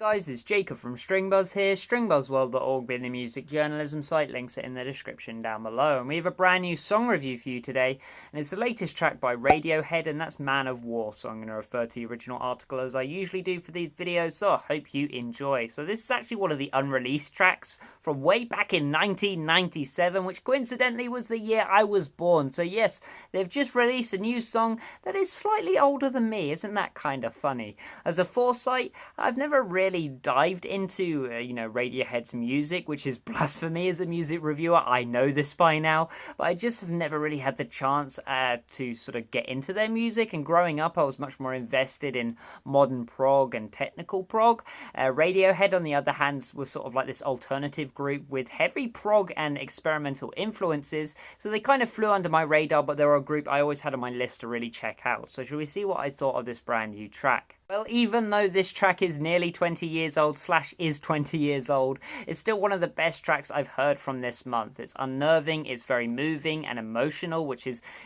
Guys, it's Jacob from StringBuzz here, stringbuzzworld.org being the music journalism site, links are in the description down below. And we have a brand new song review for you today, and it's the latest track by Radiohead, and that's Man of War. So I'm going to refer to the original article as I usually do for these videos, so I hope you enjoy. So this is actually one of the unreleased tracks from way back in 1997, which coincidentally was the year I was born. So yes, they've just released a new song that is slightly older than me. Isn't that kind of funny? As a foresight, I've never really dived into Radiohead's music, which is blasphemy as a music reviewer. I know this by now, but I just have never really had the chance to sort of get into their music. And growing up, I was much more invested in modern prog and technical prog. Radiohead, on the other hand, was sort of like this alternative group with heavy prog and experimental influences, so they kind of flew under my radar, but they were a group I always had on my list to really check out. So shall we see what I thought of this brand new track? Well, even though this track is nearly 20 years old / is 20 years old, it's still one of the best tracks I've heard from this month. It's unnerving, it's very moving and emotional,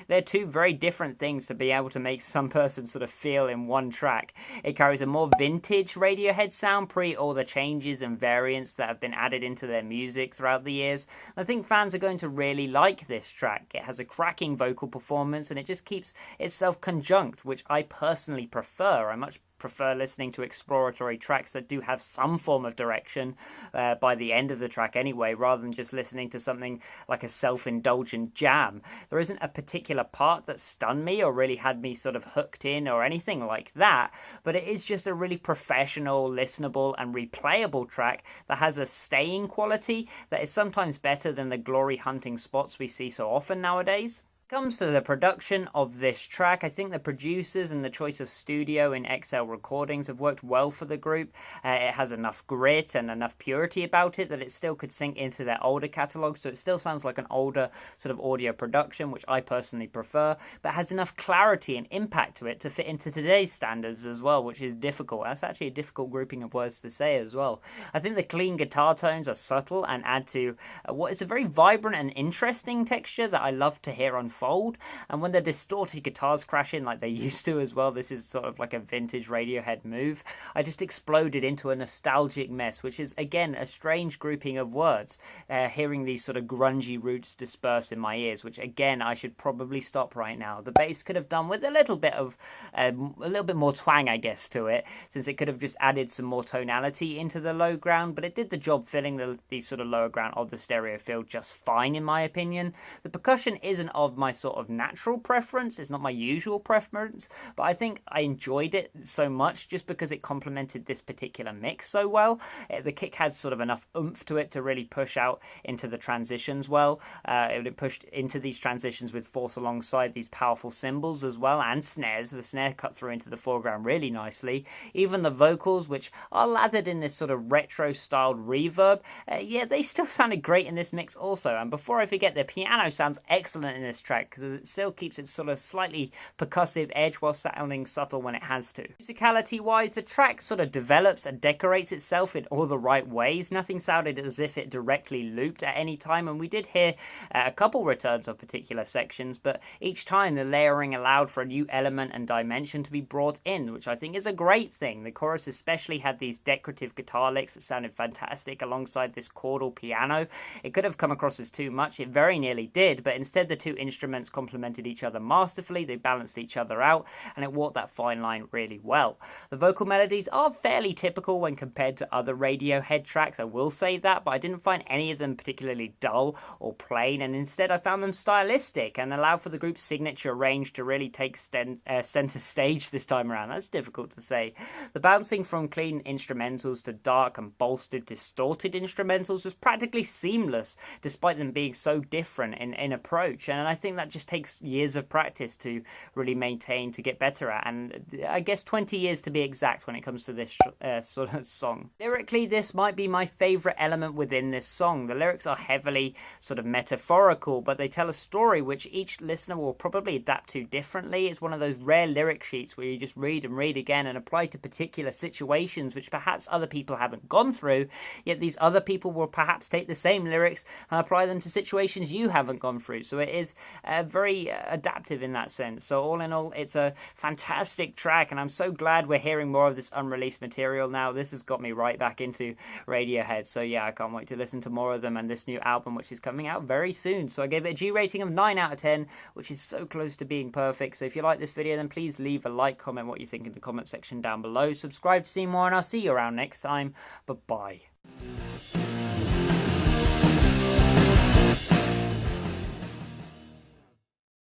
they're two very different things to be able to make some person sort of feel in one track. It carries a more vintage Radiohead sound, pre all the changes and variants that have been added into their music throughout the years. I think fans are going to really like this track. It has a cracking vocal performance and it just keeps itself conjunct, which I personally prefer. I much prefer listening to exploratory tracks that do have some form of direction by the end of the track anyway, rather than just listening to something like a self-indulgent jam. There isn't a particular part that stunned me or really had me sort of hooked in or anything like that, but it is just a really professional, listenable and replayable track that has a staying quality that is sometimes better than the glory hunting spots we see so often nowadays. Comes to the production of this track, I think the producers and the choice of studio in XL recordings have worked well for the group. It has enough grit and enough purity about it that it still could sink into their older catalogue, so it still sounds like an older sort of audio production, which I personally prefer, but has enough clarity and impact to it to fit into today's standards as well, which is difficult. That's actually a difficult grouping of words to say as well. I think the clean guitar tones are subtle and add to what is a very vibrant and interesting texture that I love to hear unfold. And when the distorted guitars crash in like they used to as well, this is sort of like a vintage Radiohead move, I just exploded into a nostalgic mess, which is again a strange grouping of words, hearing these sort of grungy roots disperse in my ears, which again I should probably stop right now. The bass could have done with a little bit more twang, I guess, to it, since it could have just added some more tonality into the low ground, but it did the job filling the sort of lower ground of the stereo field just fine in my opinion. The percussion isn't of my sort of natural preference, it's not my usual preference, but I think I enjoyed it so much just because it complemented this particular mix so well. The kick had sort of enough oomph to it to really push out into the transitions well. It pushed into these transitions with force alongside these powerful cymbals as well, and snares. The snare cut through into the foreground really nicely. Even the vocals, which are lathered in this sort of retro styled reverb, they still sounded great in this mix also. And before I forget, the piano sounds excellent in this track because it still keeps its sort of slightly percussive edge while sounding subtle when it has to. Musicality wise, the track sort of develops and decorates itself in all the right ways. Nothing sounded as if it directly looped at any time, and we did hear a couple returns of particular sections, but each time the layering allowed for a new element and dimension to be brought in, which I think is a great thing. The chorus especially had these decorative guitar licks that sounded fantastic alongside this chordal piano. It could have come across as too much, it very nearly did, but instead the two instruments complemented each other masterfully, they balanced each other out, and it walked that fine line really well. The vocal melodies are fairly typical when compared to other Radiohead tracks, I will say that, but I didn't find any of them particularly dull or plain, and instead I found them stylistic and allowed for the group's signature range to really take center stage this time around. That's difficult to say. The bouncing from clean instrumentals to dark and bolstered, distorted instrumentals was practically seamless, despite them being so different in approach, and I think that just takes years of practice to really maintain, to get better at, and I guess 20 years to be exact when it comes to this sort of song. Lyrically, this might be my favourite element within this song. The lyrics are heavily sort of metaphorical, but they tell a story which each listener will probably adapt to differently. It's one of those rare lyric sheets where you just read and read again and apply to particular situations which perhaps other people haven't gone through, yet these other people will perhaps take the same lyrics and apply them to situations you haven't gone through. So it is very adaptive in that sense. So all in all, it's a fantastic track, and I'm so glad we're hearing more of this unreleased material now. This has got me right back into Radiohead. So yeah, I can't wait to listen to more of them and this new album, which is coming out very soon. So I gave it a G rating of 9 out of 10, which is so close to being perfect. So if you like this video, then please leave a like, comment what you think in the comment section down below. Subscribe to see more, and I'll see you around next time. Bye-bye.